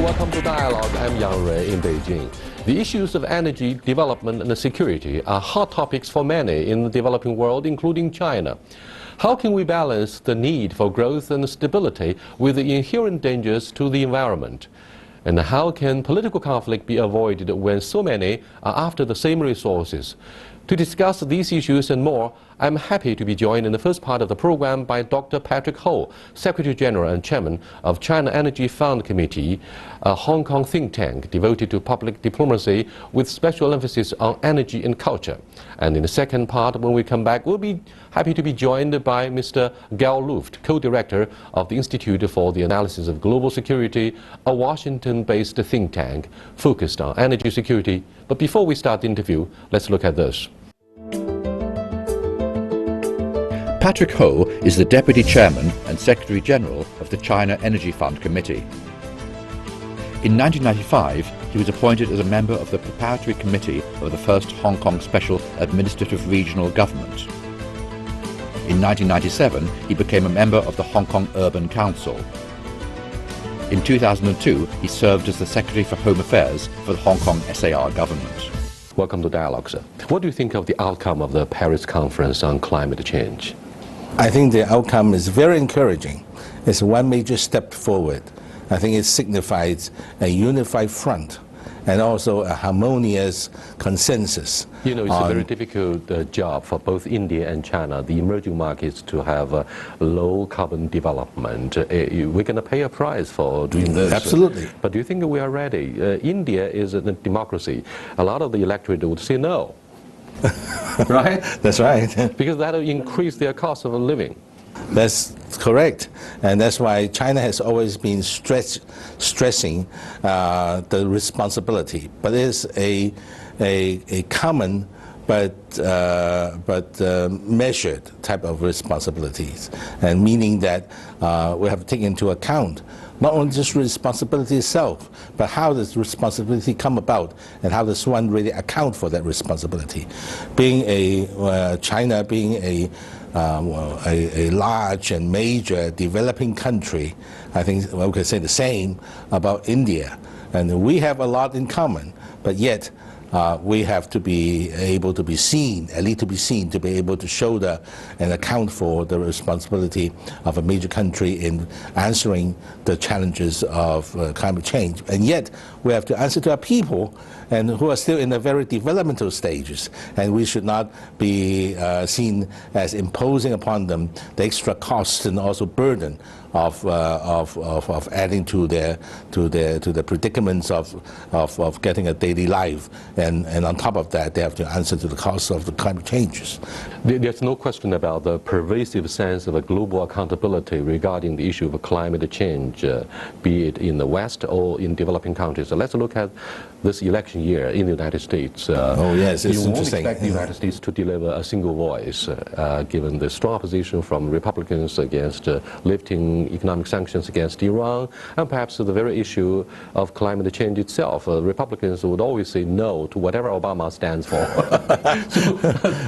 welcome to Dialogue. I'm Yang Rui in Beijing. The issues of energy, development and security are hot topics for many in the developing world, including China. How can we balance the need for growth and stability with the inherent dangers to the environment? And how can political conflict be avoided when so many are after the same resources? To discuss these issues and more, I'm happy to be joined in the first part of the program by Dr. Patrick Ho, Secretary General and Chairman of China Energy Fund Committee, a Hong Kong think tank devoted to public diplomacy with special emphasis on energy and culture. And in the second part, when we come back, we'll be happy to be joined by Mr. Gal Luft, co-director of the Institute for the Analysis of Global Security, a Washington-based think tank focused on energy security. But before we start the interview, let's look at this. Patrick Ho is the Deputy Chairman and Secretary General of the China Energy Fund Committee. In 1995, he was appointed as a member of the Preparatory Committee of the first Hong Kong Special Administrative Regional Government. In 1997, he became a member of the Hong Kong Urban Council. In 2002, he served as the Secretary for Home Affairs for the Hong Kong SAR government. Welcome to Dialogue, sir. What do you think of the outcome of the Paris Conference on climate change? I think the outcome is very encouraging. It's one major step forward. I think it signifies a unified front and also a harmonious consensus. You know, it's a very difficult job for both India and China, the emerging markets, to have low carbon development. We're going to pay a price for doing this. Absolutely. But do you think we are ready? India is a democracy. A lot of the electorate would say no. Right? That's right. Because that will increase their cost of living. That's correct, and that's why China has always been stressing the responsibility. But it's a common but measured type of responsibilities, and meaning that we have to take into account not only just responsibility itself, but how does responsibility come about, and how does one really account for that responsibility. Being China being a large and major developing country, I think we can say the same about India. And we have a lot in common, but yet we have to be able to be seen, at least to be seen, to be able to shoulder and account for the responsibility of a major country in answering the challenges of climate change. And yet we have to answer to our people, and who are still in the very developmental stages, and we should not be seen as imposing upon them the extra costs and also burden of adding to the predicaments of getting a daily life, and on top of that they have to answer to the costs of the climate changes. There's no question about the pervasive sense of a global accountability regarding the issue of climate change, be it in the West or in developing countries. So let's look at this election year in the United States. Oh yes, it's you interesting. won't expect the United States to deliver a single voice, given the strong opposition from Republicans against lifting economic sanctions against Iran, and perhaps the very issue of climate change itself. Republicans would always say no to whatever Obama stands for.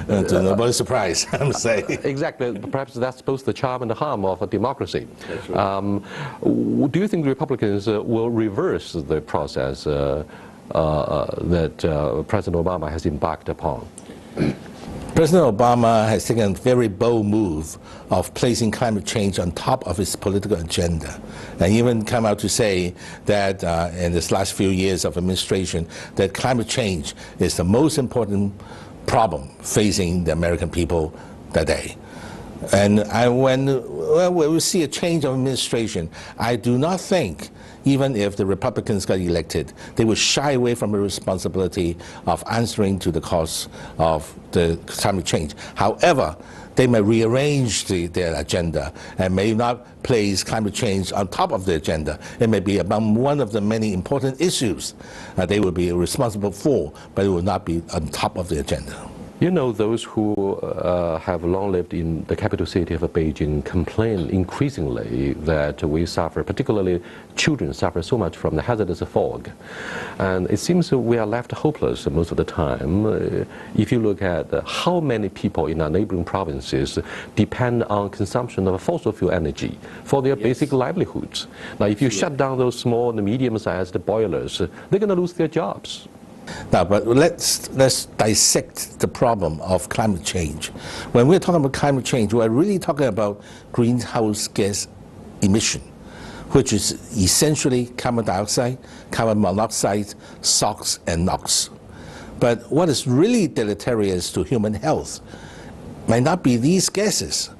To nobody's surprise, I would say. Exactly. Perhaps that's both the charm and the harm of a democracy. That's right. Do you think the Republicans will reverse the process that President Obama has embarked upon? President Obama has taken a very bold move of placing climate change on top of his political agenda, and even come out to say that in this last few years of administration, that climate change is the most important problem facing the American people today. And when we see a change of administration, I do not think, even if the Republicans got elected, they would shy away from the responsibility of answering to the cause of the climate change. However, they may rearrange their agenda and may not place climate change on top of the agenda. It may be among one of the many important issues they will be responsible for, but it will not be on top of the agenda. You know, those who have long lived in the capital city of Beijing complain increasingly that we suffer, particularly children suffer so much from the hazardous fog. And it seems we are left hopeless most of the time. If you look at how many people in our neighboring provinces depend on consumption of fossil fuel energy for their basic livelihoods. Now, if you shut down those small and medium-sized boilers, they're going to lose their jobs. Now, but let's dissect the problem of climate change. When we're talking about climate change, we're really talking about greenhouse gas emission, which is essentially carbon dioxide, carbon monoxide, SOx, and NOx. But what is really deleterious to human health might not be these gases.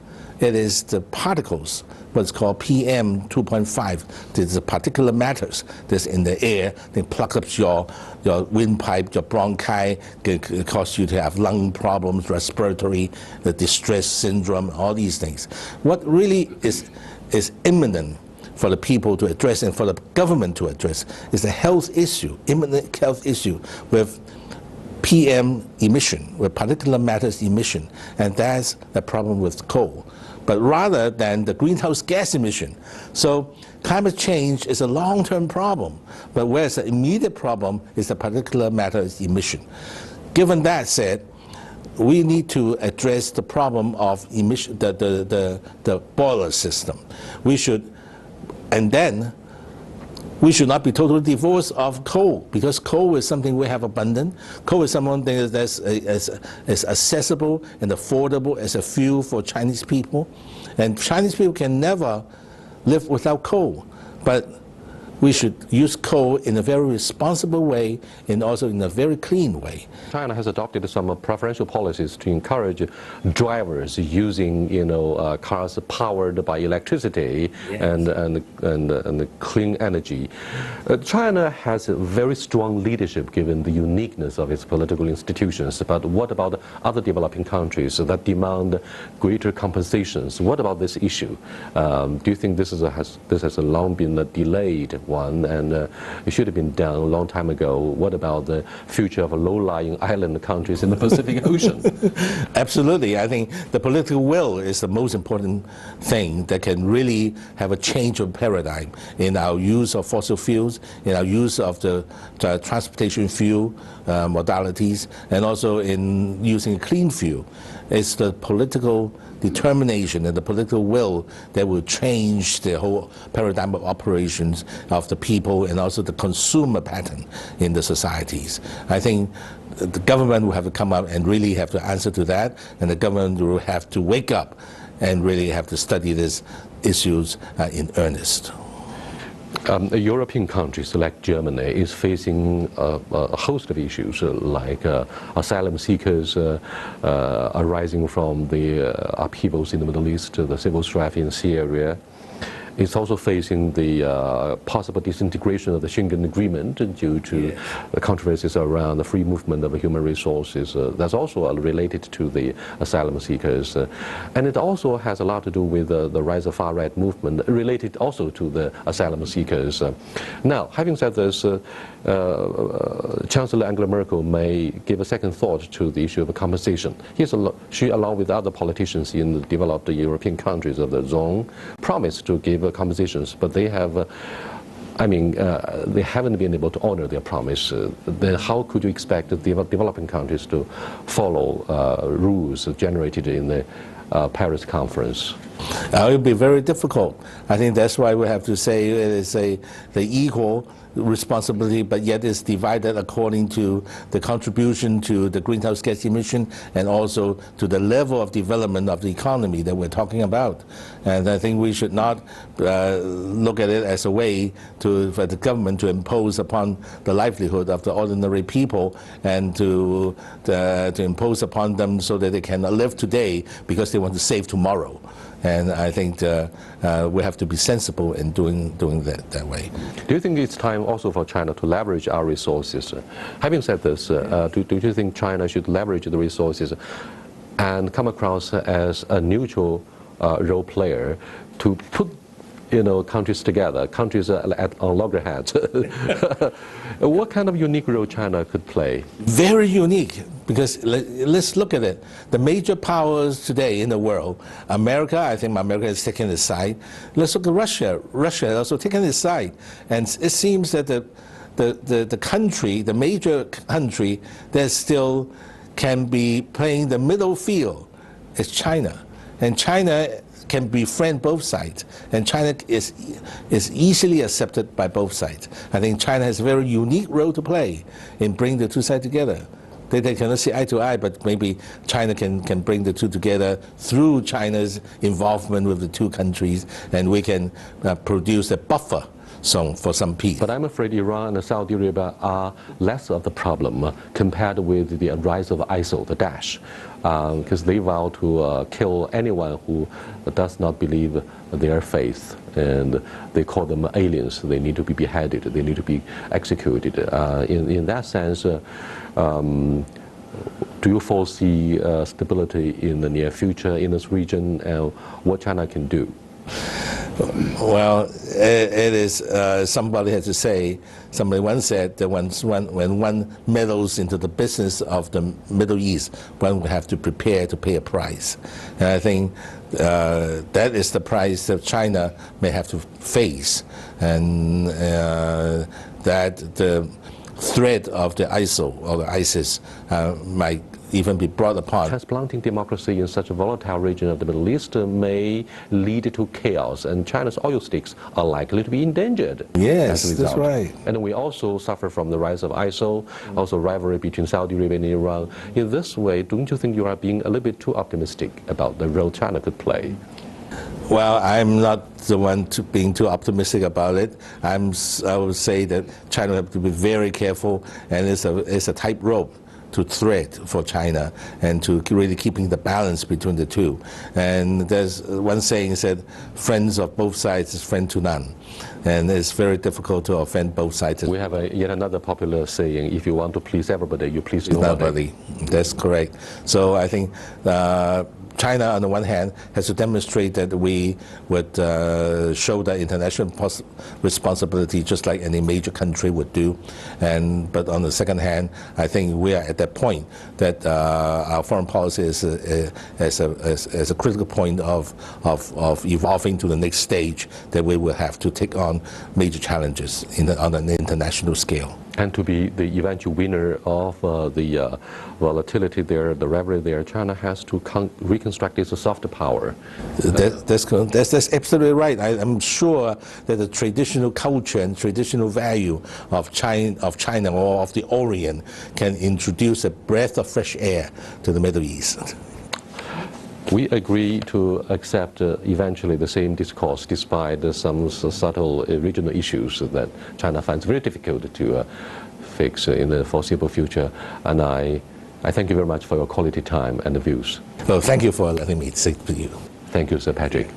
It is the particles, what's called PM 2.5. There's the particulate matters that's in the air. They plug up your windpipe, your bronchi, can cause you to have lung problems, respiratory, the distress syndrome, all these things. What really is imminent for the people to address and for the government to address is a health issue, imminent health issue with PM emission, with particulate matters emission, and that's the problem with coal. But rather than the greenhouse gas emission. So climate change is a long-term problem, but whereas the immediate problem is the particulate matters emission. Given that said, we need to address the problem of emission, the boiler system. We should, and then we should not be totally divorced of coal, because coal is something we have abundant. Coal is something that's as accessible and affordable as a fuel for Chinese people. And Chinese people can never live without coal. But we should use coal in a very responsible way and also in a very clean way. China has adopted some preferential policies to encourage drivers using, cars powered by electricity and clean energy. China has a very strong leadership given the uniqueness of its political institutions. But what about other developing countries that demand greater compensations? What about this issue? Do you think this has long been delayed one, and it should have been done a long time ago? What about the future of low-lying island countries in the Pacific Ocean? Absolutely. I think the political will is the most important thing that can really have a change of paradigm in our use of fossil fuels, in our use of the transportation fuel modalities, and also in using clean fuel. It's the political determination and the political will that will change the whole paradigm of operations of the people and also the consumer pattern in the societies. I think the government will have to come up and really have to answer to that, and the government will have to wake up and really have to study these issues in earnest. European countries like Germany is facing a host of issues like asylum seekers arising from the upheavals in the Middle East, the civil strife in Syria. It's also facing the possible disintegration of the Schengen Agreement due to the controversies around the free movement of human resources. That's also related to the asylum seekers. And it also has a lot to do with the rise of far-right movement, related also to the asylum seekers. Now, having said this, Chancellor Angela Merkel may give a second thought to the issue of compensation. She, along with other politicians in the developed European countries of the zone, promised to give compensations, but they have, they haven't been able to honor their promise. Then how could you expect the developing countries to follow rules generated in the Paris conference? It will be very difficult. I think that's why we have to say it is the equal responsibility, but yet it's divided according to the contribution to the greenhouse gas emission and also to the level of development of the economy that we're talking about. And I think we should not look at it as a way for the government to impose upon the livelihood of the ordinary people and to impose upon them so that they can live today because they want to save tomorrow. And I think we have to be sensible in doing that way. Do you think it's time also for China to leverage our resources? Having said this, do you think China should leverage the resources and come across as a neutral role player to put countries together. Countries are on loggerheads. What kind of unique role China could play? Very unique, because let's look at it. The major powers today in the world, America, I think America has taken its side. Let's look at Russia. Russia has also taken its side. And it seems that the country, the major country that still can be playing the middle field is China. And China can befriend both sides, and China is easily accepted by both sides. I think China has a very unique role to play in bringing the two sides together. They cannot see eye to eye, but maybe China can bring the two together through China's involvement with the two countries, and we can produce a buffer zone for some peace. But I'm afraid Iran and Saudi Arabia are less of the problem compared with the rise of ISIL, the Daesh, because they vow to kill anyone who does not believe their faith, and they call them aliens. They need to be beheaded, they need to be executed. In that sense, do you foresee stability in the near future in this region, and what China can do? Well, it is, somebody had to say, somebody once said that when one meddles into the business of the Middle East, one will have to prepare to pay a price. And I think that is the price that China may have to face, and that the threat of the ISIL or the ISIS might even be brought upon. Transplanting democracy in such a volatile region of the Middle East may lead to chaos, and China's oil stakes are likely to be endangered. Yes, that's right. And we also suffer from the rise of ISIL, also rivalry between Saudi Arabia and Iran. In this way, don't you think you are being a little bit too optimistic about the role China could play? Well, I'm not the one being too optimistic about it. I would say that China have to be very careful, and it's a tightrope to thread for China, and to really keeping the balance between the two. And there's one saying said, friends of both sides is friend to none. And it's very difficult to offend both sides. We have yet another popular saying, if you want to please everybody, you please nobody. That's correct. So I think China, on the one hand, has to demonstrate that we would show that international responsibility just like any major country would do. But on the second hand, I think we are at that point that our foreign policy is a critical point of evolving to the next stage, that we will have to take on major challenges on an international scale. And to be the eventual winner of the volatility there, the rivalry there, China has to reconstruct its soft power. That's absolutely right. I'm sure that the traditional culture and traditional value of China or of the Orient can introduce a breath of fresh air to the Middle East. We agree to accept eventually the same discourse, despite some subtle regional issues that China finds very difficult to fix in the foreseeable future. And I thank you very much for your quality time and the views. Well, thank you for letting me speak to you. Thank you, Sir Patrick.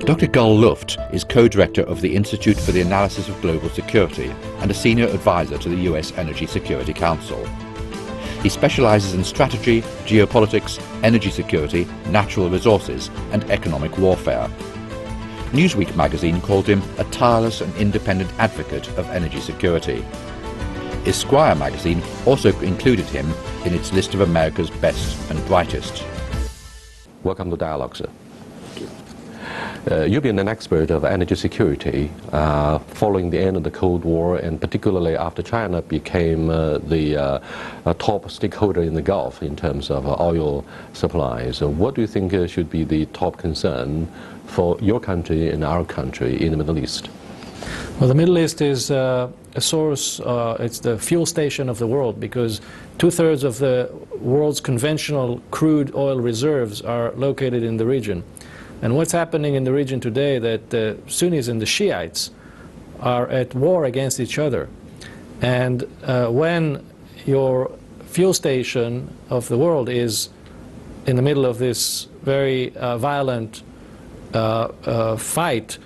Dr. Gull Luft is co-director of the Institute for the Analysis of Global Security and a senior advisor to the US Energy Security Council. He specializes in strategy, geopolitics, energy security, natural resources, and economic warfare. Newsweek magazine called him a tireless and independent advocate of energy security. Esquire magazine also included him in its list of America's best and brightest. Welcome to Dialogue, sir. You've been an expert of energy security following the end of the Cold War, and particularly after China became the top stakeholder in the Gulf in terms of oil supplies. What do you think should be the top concern for your country and our country in the Middle East? Well, the Middle East is a source, it's the fuel station of the world, because 2/3 of the world's conventional crude oil reserves are located in the region. And what's happening in the region today, that the Sunnis and the Shiites are at war against each other. And when your fuel station of the world is in the middle of this very violent fight,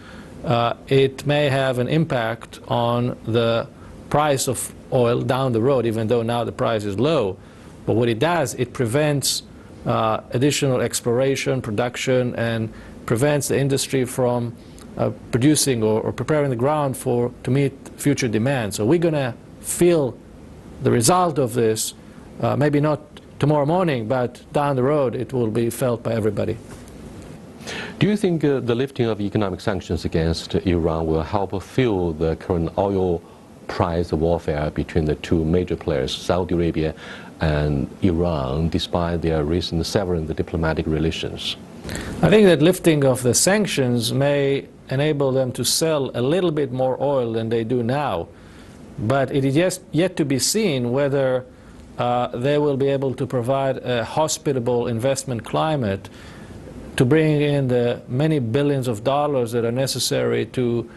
it may have an impact on the price of oil down the road, even though now the price is low. But what it does, it prevents additional exploration, production, and prevents the industry from producing or preparing the ground to meet future demand. So we're going to feel the result of this, maybe not tomorrow morning, but down the road it will be felt by everybody. Do you think the lifting of economic sanctions against Iran will help fuel the current oil price warfare between the two major players, Saudi Arabia and Iran, despite their recent severing the diplomatic relations? I think that lifting of the sanctions may enable them to sell a little bit more oil than they do now, but it is yet to be seen whether they will be able to provide a hospitable investment climate to bring in the many billions of dollars that are necessary to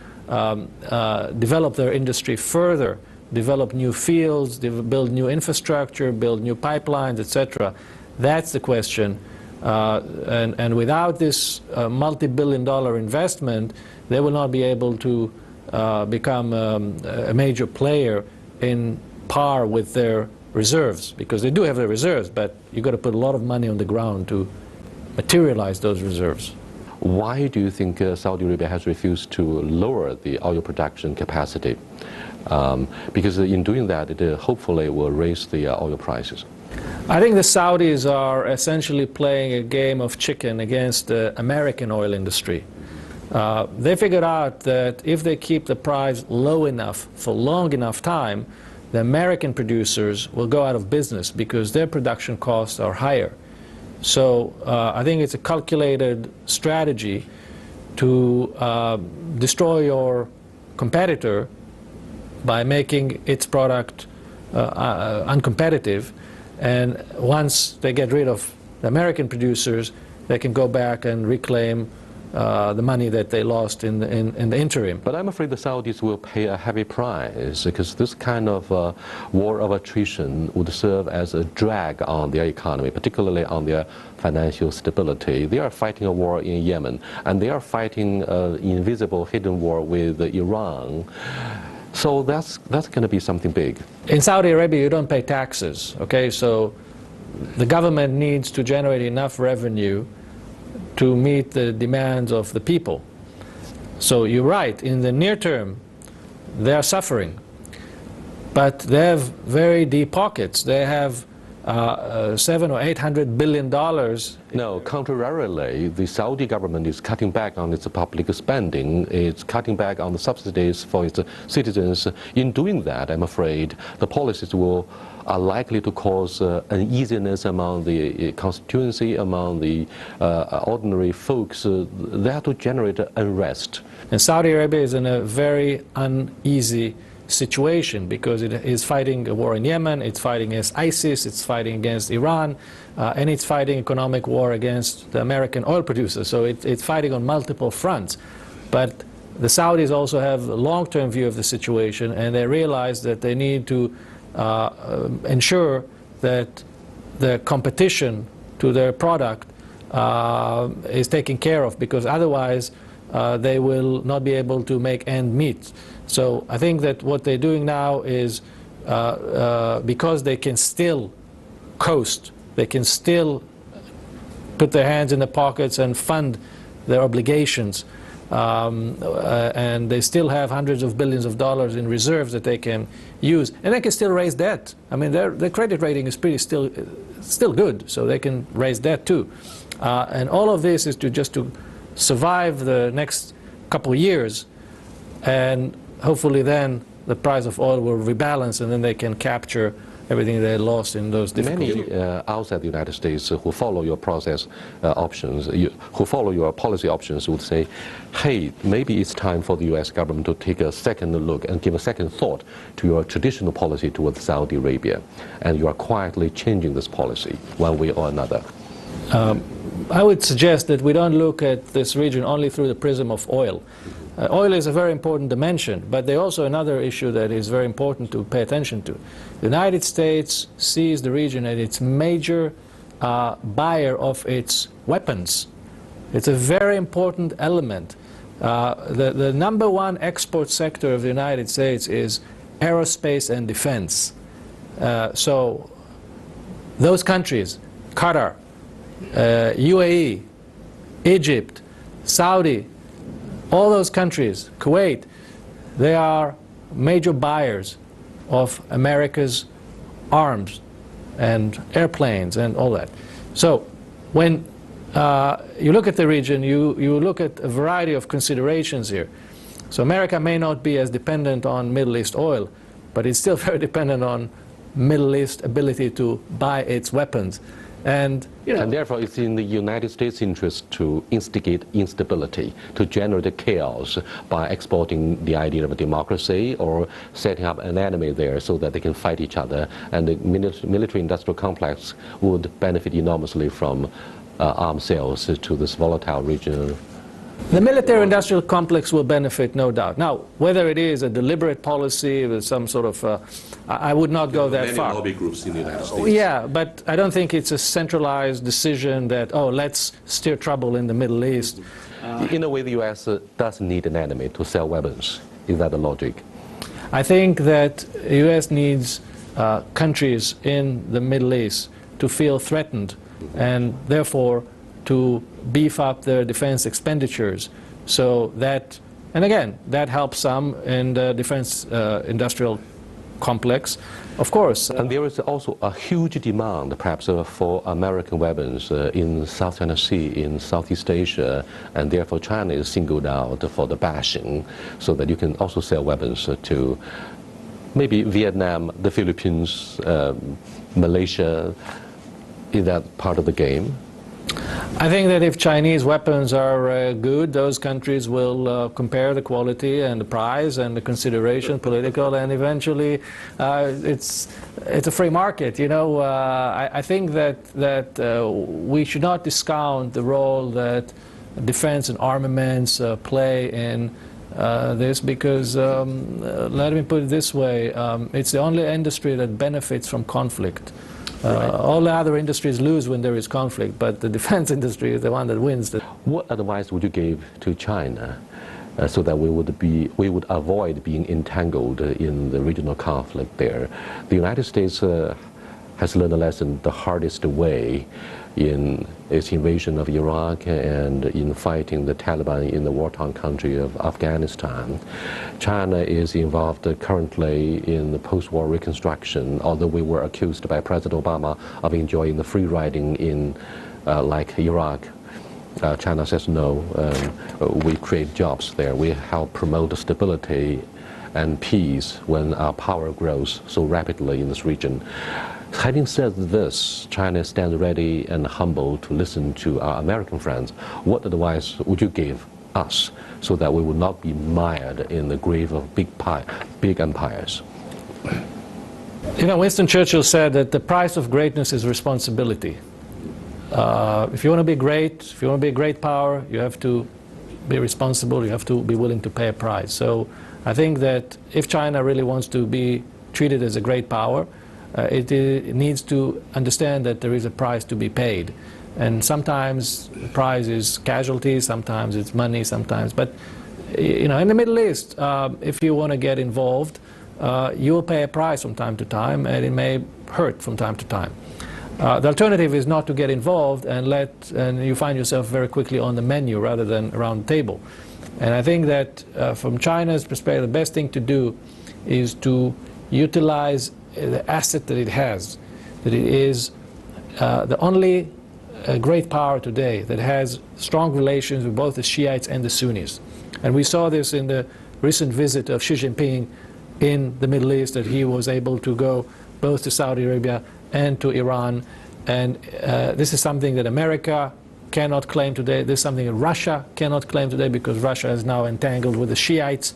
develop their industry further, develop new fields, build new infrastructure, build new pipelines, etc. That's the question. And without this multi-billion-dollar investment, they will not be able to become a major player in par with their reserves, because they do have their reserves, but you've got to put a lot of money on the ground to materialize those reserves. Why do you think Saudi Arabia has refused to lower the oil production capacity? Because in doing that, it hopefully will raise the oil prices. I think the Saudis are essentially playing a game of chicken against the American oil industry. They figured out that if they keep the price low enough for long enough time, the American producers will go out of business because their production costs are higher. So I think it's a calculated strategy to destroy your competitor by making its product uncompetitive. And once they get rid of the American producers, they can go back and reclaim the money that they lost in the interim. But I'm afraid the Saudis will pay a heavy price, because this kind of war of attrition would serve as a drag on their economy, particularly on their financial stability. They are fighting a war in Yemen, and they are fighting an invisible hidden war with Iran. So that's going to be something big. In Saudi Arabia, you don't pay taxes, okay? So the government needs to generate enough revenue to meet the demands of the people. So you're right, in the near term, they are suffering. But they have very deep pockets. They have $700 or $800 billion. No, contrarily, the Saudi government is cutting back on its public spending. It's cutting back on the subsidies for its citizens. In doing that, I'm afraid the policies are likely to cause uneasiness among the constituency, among the ordinary folks. That will generate unrest. And Saudi Arabia is in a very uneasy situation because it is fighting a war in Yemen, it's fighting against ISIS, it's fighting against Iran, and it's fighting economic war against the American oil producers. So it's fighting on multiple fronts. But the Saudis also have a long-term view of the situation, and they realize that they need to ensure that the competition to their product is taken care of, because otherwise they will not be able to make ends meet. So I think that what they're doing now is because they can still coast, they can still put their hands in the pockets and fund their obligations, and they still have hundreds of billions of dollars in reserves that they can use, and they can still raise debt. I mean, their credit rating is still good, so they can raise debt too. And all of this is just to survive the next couple of years, and hopefully then the price of oil will rebalance, and then they can capture everything they lost in those difficult years. Many outside the United States who follow your process options, who follow your policy options, would say, hey, maybe it's time for the U.S. government to take a second look and give a second thought to your traditional policy towards Saudi Arabia, and you are quietly changing this policy one way or another. I would suggest that we don't look at this region only through the prism of oil. Oil is a very important dimension, but there's also another issue that is very important to pay attention to. The United States sees the region as its major buyer of its weapons. It's a very important element. The number one export sector of the United States is aerospace and defense. So those countries, Qatar, UAE, Egypt, Saudi, all those countries, Kuwait, they are major buyers of America's arms and airplanes and all that. So when you look at the region, you look at a variety of considerations here. So America may not be as dependent on Middle East oil, but it's still very dependent on Middle East ability to buy its weapons. And, and therefore it's in the United States' interest to instigate instability, to generate chaos by exporting the idea of a democracy or setting up an enemy there so that they can fight each other, and the military-industrial complex would benefit enormously from arms sales to this volatile region. The military-industrial complex will benefit, no doubt. Now, whether it is a deliberate policy with some sort of, I would not go that far. Many lobby groups in the United States. Yeah, but I don't think it's a centralized decision that, oh, let's steer trouble in the Middle East. In a way, the U.S. Does need an enemy to sell weapons. Is that the logic? I think that the U.S. needs countries in the Middle East to feel threatened and therefore to beef up their defense expenditures, so that, and again, that helps some in the defense industrial complex, of course. And there is also a huge demand, perhaps, for American weapons in South China Sea, in Southeast Asia, and therefore China is singled out for the bashing, so that you can also sell weapons to maybe Vietnam, the Philippines, Malaysia. Is that part of the game? I think that if Chinese weapons are good, those countries will compare the quality and the price and the consideration, political, and eventually it's a free market. You know, I think that we should not discount the role that defense and armaments play in this, because let me put it this way, it's the only industry that benefits from conflict. Right. All the other industries lose when there is conflict, but the defense industry is the one that wins. What advice would you give to China so that we would avoid being entangled in the regional conflict there? The United States has learned a lesson the hardest way in its invasion of Iraq and in fighting the Taliban in the war-torn country of Afghanistan. China is involved currently in the post-war reconstruction, although we were accused by President Obama of enjoying the free riding in like Iraq. China says no, we create jobs there. We help promote stability and peace when our power grows so rapidly in this region. Having said this, China stands ready and humble to listen to our American friends. What advice would you give us so that we would not be mired in the grave of big empires? You know, Winston Churchill said that the price of greatness is responsibility. If you want to be great, if you want to be a great power, you have to be responsible, you have to be willing to pay a price. So I think that if China really wants to be treated as a great power, it needs to understand that there is a price to be paid. And sometimes the price is casualties, sometimes it's money, sometimes. But, you know, in the Middle East, if you want to get involved, you will pay a price from time to time, and it may hurt from time to time. The alternative is not to get involved and you find yourself very quickly on the menu rather than around the table. And I think that from China's perspective, the best thing to do is to utilize the asset that it has, that it is the only great power today that has strong relations with both the Shiites and the Sunnis. And we saw this in the recent visit of Xi Jinping in the Middle East, that he was able to go both to Saudi Arabia and to Iran. And this is something that America cannot claim today. This is something that Russia cannot claim today, because Russia is now entangled with the Shiites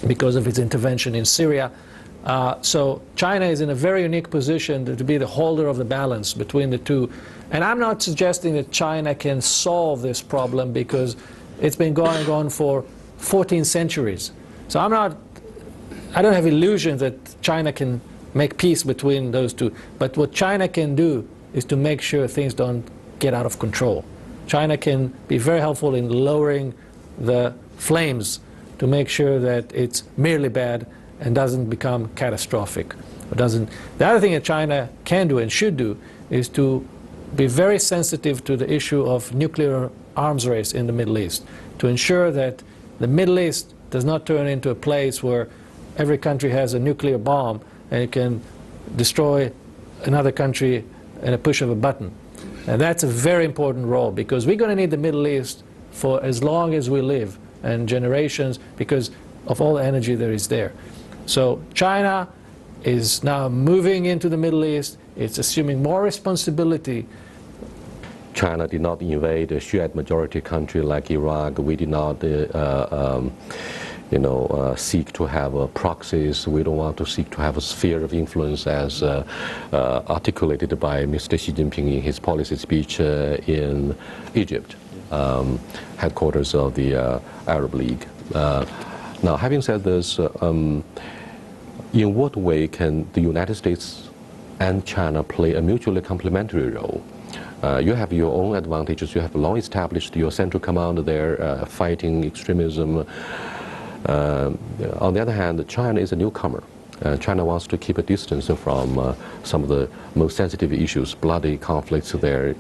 because of its intervention in Syria. So China is in a very unique position to be the holder of the balance between the two. And I'm not suggesting that China can solve this problem, because it's been going on for 14 centuries. So I don't have illusions that China can make peace between those two. But what China can do is to make sure things don't get out of control. China can be very helpful in lowering the flames to make sure that it's merely bad and doesn't become catastrophic. The other thing that China can do and should do is to be very sensitive to the issue of nuclear arms race in the Middle East, to ensure that the Middle East does not turn into a place where every country has a nuclear bomb and it can destroy another country in a push of a button. And that's a very important role, because we're going to need the Middle East for as long as we live, and generations, because of all the energy that is there. So China is now moving into the Middle East. It's assuming more responsibility. China did not invade a Shiite majority country like Iraq. We did not seek to have proxies. We don't want to seek to have a sphere of influence as articulated by Mr. Xi Jinping in his policy speech in Egypt, headquarters of the Arab League. Now, having said this, in what way can the United States and China play a mutually complementary role? You have your own advantages. You have long established your central command there, fighting extremism. On the other hand, China is a newcomer. China wants to keep a distance from some of the most sensitive issues, bloody conflicts there.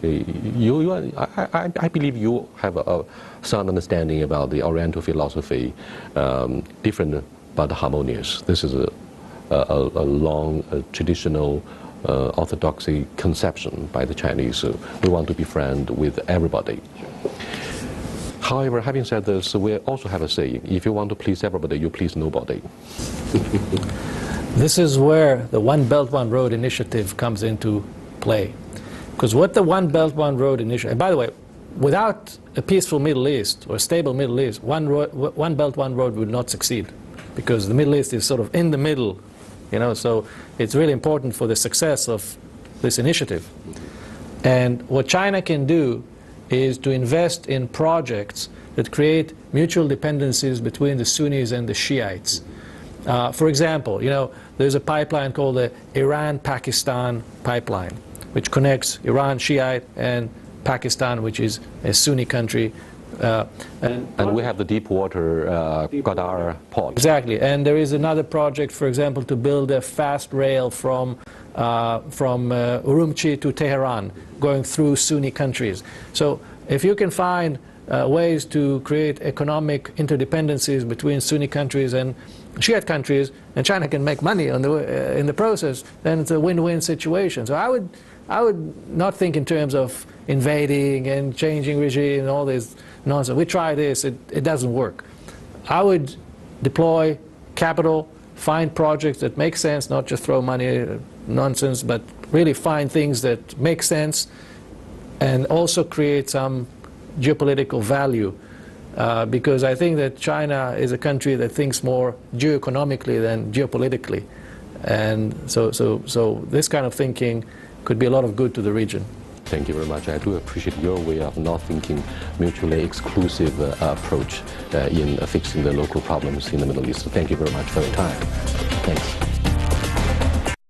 I believe you have a sound understanding about the Oriental philosophy, different but harmonious. This is a long, traditional orthodoxy conception by the Chinese. We want to be friends with everybody. However, having said this, we also have a saying, if you want to please everybody, you please nobody. This is where the One Belt, One Road initiative comes into play. Because what the One Belt, One Road initiative, and by the way, without a peaceful Middle East or a stable Middle East, One Belt, One Road would not succeed. Because the Middle East is sort of in the middle, so it's really important for the success of this initiative. And what China can do is to invest in projects that create mutual dependencies between the Sunnis and the Shiites. For example, there's a pipeline called the Iran-Pakistan pipeline, which connects Iran, Shiite, and Pakistan, which is a Sunni country. And we have the deep water Qatar port. Exactly. And there is another project, for example, to build a fast rail from Urumqi to Tehran, going through Sunni countries. So if you can find ways to create economic interdependencies between Sunni countries and Shiite countries, and China can make money in the process, then it's a win-win situation. So I would not think in terms of invading and changing regime and all this nonsense. We try this, it doesn't work. I would deploy capital, find projects that make sense, not just throw money nonsense, but really find things that make sense and also create some geopolitical value. Because I think that China is a country that thinks more geoeconomically than geopolitically. And so this kind of thinking could be a lot of good to the region. Thank you very much. I do appreciate your way of not thinking mutually exclusive approach in fixing the local problems in the Middle East. Thank you very much for your time. Thanks.